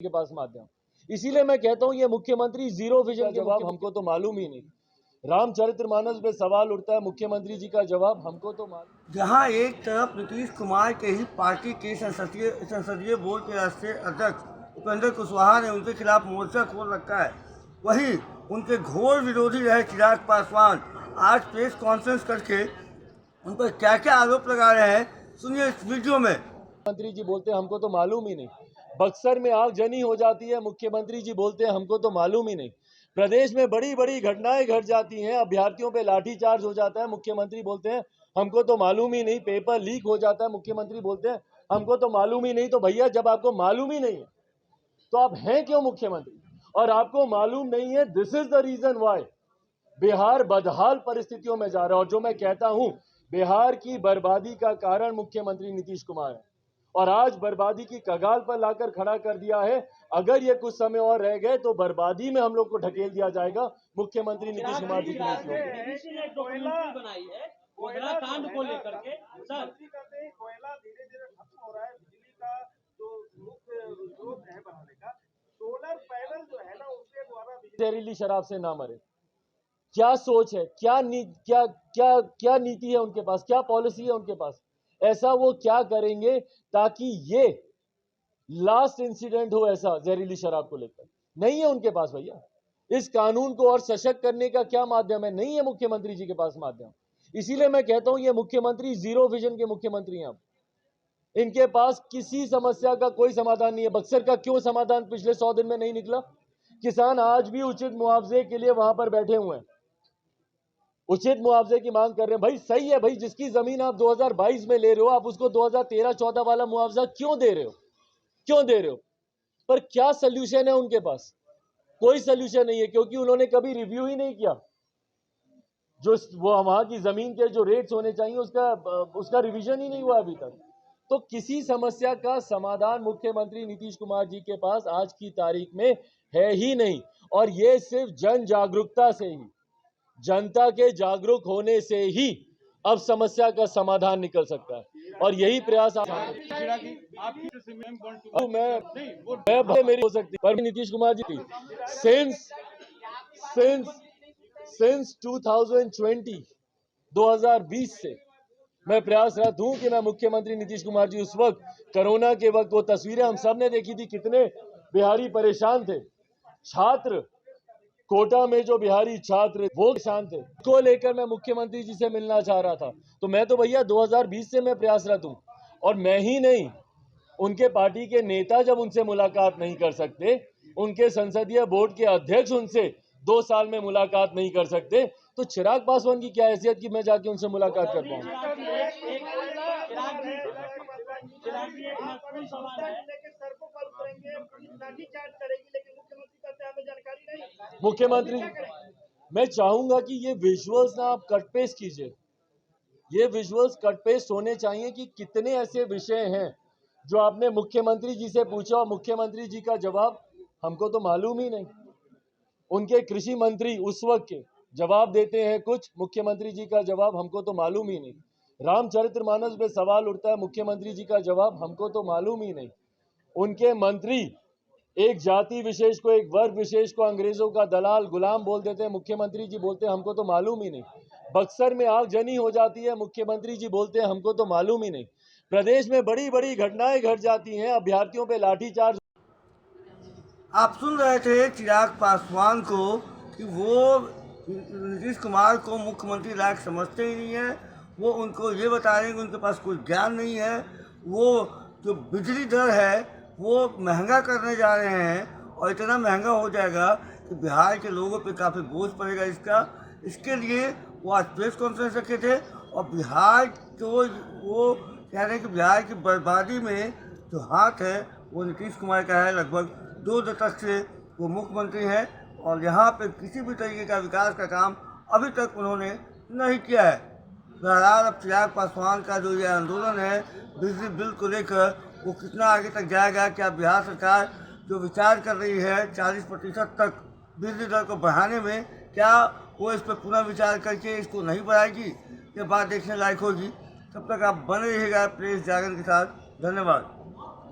के पास माध्यम। इसीलिए मैं कहता हूं ये मुख्यमंत्री जीरो विजन का जवाब हमको तो मालूम ही नहीं। रामचरितमानस में सवाल उठता है, मुख्यमंत्री जी का जवाब हमको तो मालूम। जहां एक तरफ नीतीश कुमार के ही पार्टी के संसदीय बोर्ड के राष्ट्रीय अध्यक्ष उपेंद्र कुशवाहा ने उनके खिलाफ मोर्चा खोल रखा है, वहीं उनके घोर विरोधी रहे चिराग पासवान आज प्रेस कॉन्फ्रेंस करके उन पर क्या क्या आरोप लगा रहे हैं, सुनिए इस वीडियो में। मुख्यमंत्री जी बोलते हैं हमको तो मालूम ही नहीं। बक्सर में आगजनी हो जाती है, मुख्यमंत्री जी बोलते हैं हमको तो मालूम ही नहीं। प्रदेश में बड़ी बड़ी घटनाएं घट जाती हैं, अभ्यर्थियों पे लाठीचार्ज हो जाता है, मुख्यमंत्री बोलते हैं हमको तो मालूम ही नहीं। पेपर लीक हो जाता है, मुख्यमंत्री बोलते हैं हमको तो मालूम ही नहीं। तो भैया जब आपको मालूम ही नहीं है तो आप हैं क्यों मुख्यमंत्री? और आपको मालूम नहीं है, this is the reason why Bihar बदहाल परिस्थितियों में जा रहा है। और जो मैं कहता हूं, बिहार की बर्बादी का कारण मुख्यमंत्री नीतीश कुमार है और आज बर्बादी की कगार पर लाकर खड़ा कर दिया है। अगर ये कुछ समय और रह गए तो बर्बादी में हम लोग को ढकेल दिया जाएगा मुख्यमंत्री नीतीश कुमार जी की कोयला कांड को लेकर के सर कोयला धीरे धीरे खत्म हो रहा है, बिजली का जो मुख्य स्रोत है बनाने का, सोलर पैनल जो है ना उसके द्वारा जहरीली शराब से ना मरे। क्या सोच है, क्या नीति है उनके पास, क्या पॉलिसी है उनके पास? ऐसा वो क्या करेंगे ताकि ये लास्ट इंसिडेंट हो ऐसा जहरीली शराब को लेकर? नहीं है उनके पास भैया। इस कानून को और सशक्त करने का क्या माध्यम है? नहीं है मुख्यमंत्री जी के पास माध्यम। इसीलिए मैं कहता हूं ये मुख्यमंत्री जीरो विजन के मुख्यमंत्री हैं। अब इनके पास किसी समस्या का कोई समाधान नहीं है। बक्सर का क्यों समाधान पिछले 100 दिन में नहीं निकला? किसान आज भी उचित मुआवजे के लिए वहां पर बैठे हुए हैं, उचित मुआवजे की मांग कर रहे हैं। भाई सही है भाई, जिसकी जमीन आप 2022 में ले रहे हो, आप उसको 2013-14 वाला मुआवजा क्यों दे रहे हो? क्यों दे रहे हो? पर क्या सोल्यूशन है उनके पास? कोई सोल्यूशन नहीं है, क्योंकि उन्होंने कभी रिव्यू ही नहीं किया। जो वो वहां की जमीन के जो रेट्स होने चाहिए उसका रिवीजन ही नहीं हुआ अभी तक। तो किसी समस्या का समाधान मुख्यमंत्री नीतीश कुमार जी के पास आज की तारीख में है ही नहीं। और ये सिर्फ जन जागरूकता से ही, जनता के जागरूक होने से ही अब समस्या का समाधान निकल सकता है। और यही प्रयास मैं मेरी हो सकती पर नीतीश कुमार जी की सिंस 2020 से मैं प्रयासरत हूं कि मैं मुख्यमंत्री नीतीश कुमार जी, उस वक्त कोरोना के वक्त वो तस्वीरें हम सब ने देखी थी, कितने बिहारी परेशान थे। छात्र कोटा में जो बिहारी छात्र वो परेशान थे, को लेकर मैं मुख्यमंत्री जी से मिलना चाह रहा था। तो मैं तो भैया 2020 से मैं प्रयासरत हूं। और मैं ही नहीं, उनके पार्टी के नेता जब उनसे मुलाकात नहीं कर सकते, उनके संसदीय बोर्ड के अध्यक्ष उनसे 2 साल में मुलाकात नहीं कर सकते, तो चिराग पासवान की क्या हैसियत कि मैं जाके उनसे मुलाकात कर पाऊं? मुख्यमंत्री, मैं चाहूंगा कि ये विजुअल्स ना आप कट पेस्ट कीजिए। ये विजुअल्स कट पेस्ट होने चाहिए कि कितने ऐसे विषय हैं जो आपने मुख्यमंत्री जी से पूछा और मुख्यमंत्री जी का जवाब हमको तो मालूम ही नहीं। उनके कृषि मंत्री उस वक्त के जवाब देते हैं कुछ, मुख्यमंत्री जी का जवाब हमको तो मालूम ही नहीं। रामचरितमानस में सवाल उठता है, मुख्यमंत्री जी का जवाब हमको तो मालूम ही नहीं। उनके मंत्री एक जाति विशेष को, एक वर्ग विशेष को अंग्रेजों का दलाल गुलाम बोल देते हैं, मुख्यमंत्री जी बोलते हैं हमको तो मालूम ही नहीं। बक्सर में आगजनी हो जाती है, मुख्यमंत्री जी बोलते हैं हमको तो मालूम ही नहीं। प्रदेश में बड़ी बड़ी घटनाएं घट जाती हैं, अभ्यर्थियों पे लाठीचार्ज। आप सुन रहे थे चिराग पासवान को कि वो नीतीश कुमार को मुख्यमंत्री लायक समझते ही नहीं है। वो उनको ये बता रहे हैं कि उनके पास कोई ज्ञान नहीं है। वो जो बिजली दर है वो महंगा करने जा रहे हैं और इतना महंगा हो जाएगा कि बिहार के लोगों पे काफ़ी बोझ पड़ेगा इसके लिए वो आज प्रेस कॉन्फ्रेंस रखे थे। और बिहार को वो कह रहे हैं कि बिहार की बर्बादी में जो हाथ है वो नीतीश कुमार का है। लगभग 2 दशक से वो मुख्यमंत्री हैं और यहाँ पे किसी भी तरीके का विकास का काम अभी तक उन्होंने नहीं किया है। बहरहाल अब चिराग पासवान का जो ये आंदोलन है बिजली बिल को लेकर, वो कितना आगे तक जाएगा? क्या बिहार सरकार जो विचार कर रही है 40% तक बिजली दर को बढ़ाने में, क्या वो इस पर पुनः विचार करके इसको नहीं बढ़ाएगी? ये बात देखने लायक होगी। तब तक आप बने रहिएगा प्रेस जागरण के साथ। धन्यवाद।